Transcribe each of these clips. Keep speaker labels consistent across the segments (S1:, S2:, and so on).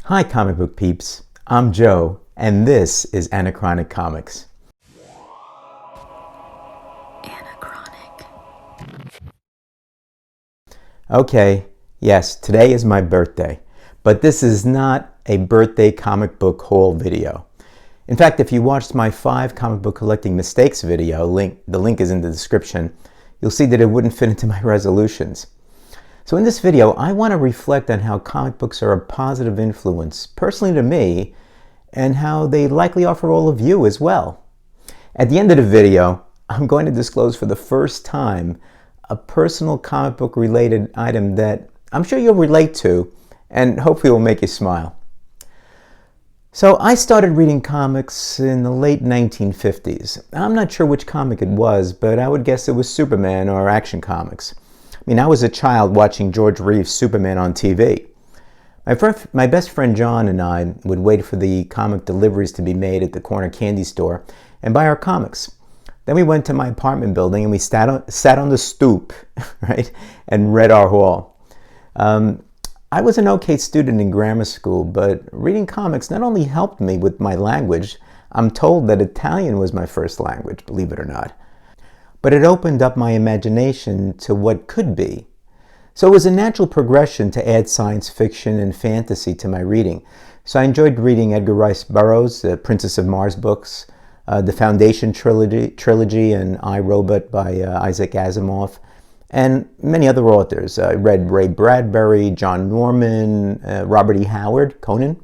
S1: Hi comic book peeps, I'm Joe, and this is Anachronic Comics.
S2: Anachronic.
S1: Okay, yes, today is my birthday, but this is not a birthday comic book haul video. In fact, if you watched my 5 comic book collecting mistakes video, the link is in the description, you'll see that it wouldn't fit into my resolutions. So in this video, I want to reflect on how comic books are a positive influence, personally to me, and how they likely are for all of you as well. At the end of the video, I'm going to disclose for the first time a personal comic book related item that I'm sure you'll relate to and hopefully will make you smile. So I started reading comics in the late 1950s. I'm not sure which comic it was, but I would guess it was Superman or Action Comics. I was a child watching George Reeves' Superman on TV. My best friend John and I would wait for the comic deliveries to be made at the corner candy store and buy our comics. Then we went to my apartment building and we sat on the stoop, right, and read our haul. I was an okay student in grammar school, but reading comics not only helped me with my language, I'm told that Italian was my first language, believe it or not, but it opened up my imagination to what could be. So it was a natural progression to add science fiction and fantasy to my reading. So I enjoyed reading Edgar Rice Burroughs' The Princess of Mars books, the Foundation trilogy and I, Robot by Isaac Asimov, and many other authors. I read Ray Bradbury, John Norman, Robert E. Howard, Conan.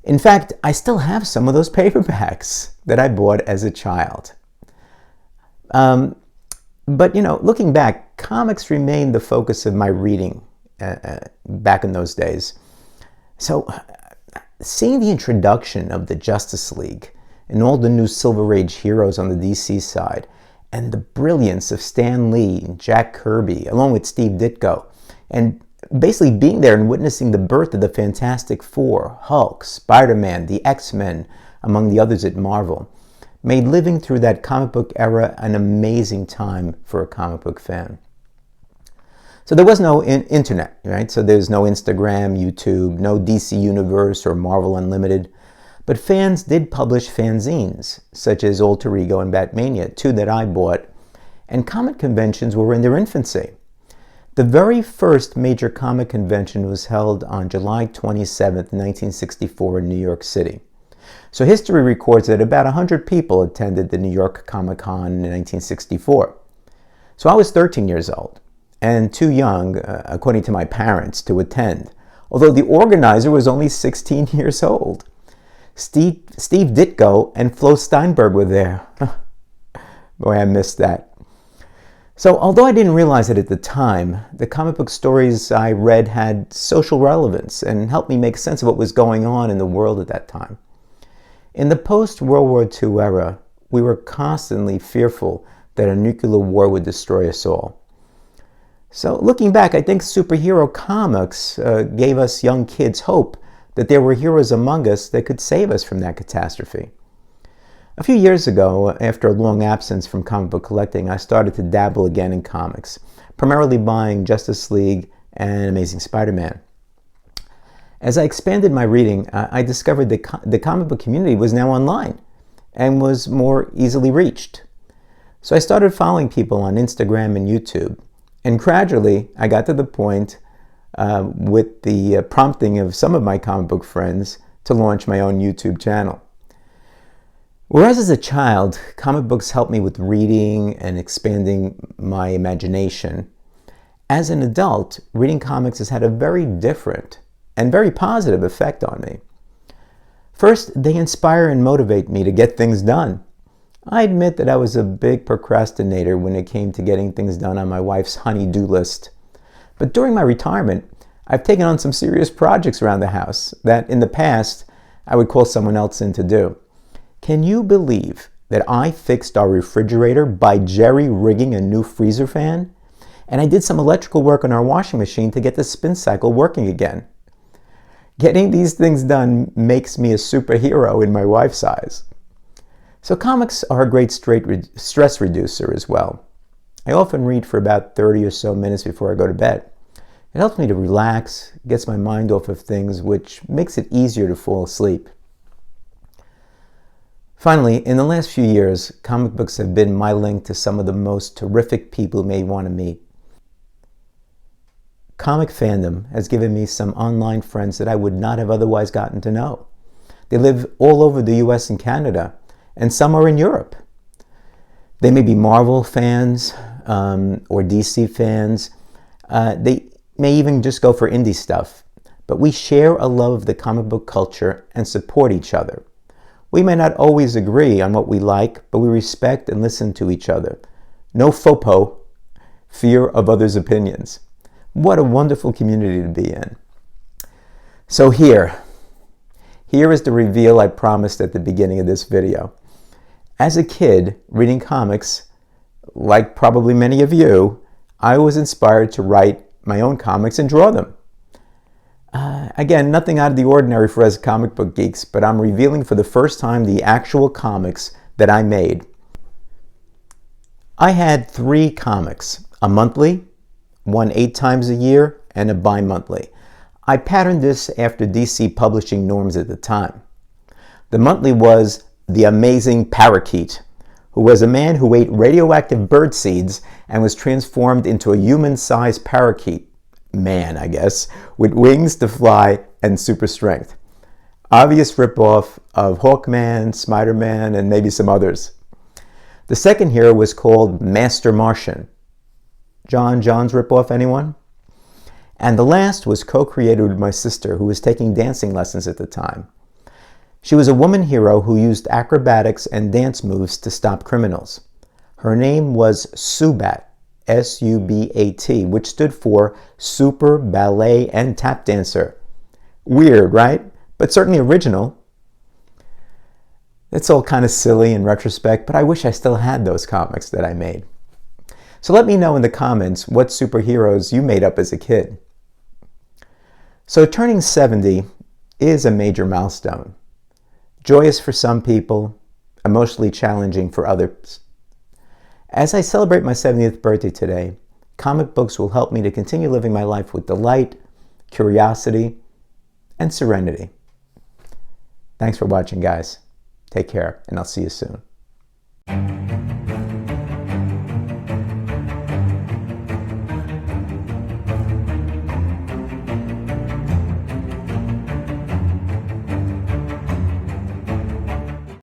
S1: In fact, I still have some of those paperbacks that I bought as a child. But looking back, comics remained the focus of my reading back in those days. So seeing the introduction of the Justice League and all the new Silver Age heroes on the DC side, and the brilliance of Stan Lee and Jack Kirby, along with Steve Ditko, and basically being there and witnessing the birth of the Fantastic Four, Hulk, Spider-Man, the X-Men, among the others at Marvel, made living through that comic book era an amazing time for a comic book fan. So there was no internet, right? So there's no Instagram, YouTube, no DC Universe or Marvel Unlimited. But fans did publish fanzines, such as Alter Ego and Batmania, 2 that I bought, and comic conventions were in their infancy. The very first major comic convention was held on July 27th, 1964 in New York City. So history records that about 100 people attended the New York Comic Con in 1964. So I was 13 years old and too young, according to my parents, to attend, although the organizer was only 16 years old. Steve Ditko and Flo Steinberg were there. Boy, I missed that. So although I didn't realize it at the time, the comic book stories I read had social relevance and helped me make sense of what was going on in the world at that time. In the post-World War II era, we were constantly fearful that a nuclear war would destroy us all. So looking back, I think superhero comics gave us young kids hope that there were heroes among us that could save us from that catastrophe. A few years ago, after a long absence from comic book collecting, I started to dabble again in comics, primarily buying Justice League and Amazing Spider-Man. As I expanded my reading, I discovered that the comic book community was now online and was more easily reached. So I started following people on Instagram and YouTube, and gradually I got to the point, with the prompting of some of my comic book friends, to launch my own YouTube channel. Whereas as a child, comic books helped me with reading and expanding my imagination, as an adult, reading comics has had a very different and very positive effect on me. First, they inspire and motivate me to get things done. I admit that I was a big procrastinator when it came to getting things done on my wife's honey-do list. But during my retirement, I've taken on some serious projects around the house that in the past I would call someone else in to do. Can you believe that I fixed our refrigerator by jerry-rigging a new freezer fan? And I did some electrical work on our washing machine to get the spin cycle working again. Getting these things done makes me a superhero in my wife's eyes. So comics are a great stress reducer as well. I often read for about 30 or so minutes before I go to bed. It helps me to relax, gets my mind off of things, which makes it easier to fall asleep. Finally, in the last few years, comic books have been my link to some of the most terrific people you may want to meet. Comic fandom has given me some online friends that I would not have otherwise gotten to know. They live all over the US and Canada, and some are in Europe. They may be Marvel fans or DC fans. They may even just go for indie stuff. But we share a love of the comic book culture and support each other. We may not always agree on what we like, but we respect and listen to each other. No FOPO, fear of others' opinions. What a wonderful community to be in. So here is the reveal I promised at the beginning of this video. As a kid, reading comics, like probably many of you, I was inspired to write my own comics and draw them. Again, nothing out of the ordinary for us comic book geeks, but I'm revealing for the first time the actual comics that I made. I had 3 comics, a monthly, one 8 times a year, and a bi-monthly. I patterned this after DC publishing norms at the time. The monthly was The Amazing Parakeet, who was a man who ate radioactive bird seeds and was transformed into a human-sized parakeet. Man, I guess, with wings to fly and super strength. Obvious ripoff of Hawkman, Spider-Man, and maybe some others. The second hero was called Master Martian. John's ripoff, anyone? And the last was co-created with my sister, who was taking dancing lessons at the time. She was a woman hero who used acrobatics and dance moves to stop criminals. Her name was Subat, S-U-B-A-T, which stood for Super Ballet and Tap Dancer. Weird, right? But certainly original. It's all kind of silly in retrospect, but I wish I still had those comics that I made. So let me know in the comments what superheroes you made up as a kid. So turning 70 is a major milestone. Joyous for some people, emotionally challenging for others. As I celebrate my 70th birthday today, comic books will help me to continue living my life with delight, curiosity, and serenity. Thanks for watching, guys. Take care, and I'll see you soon.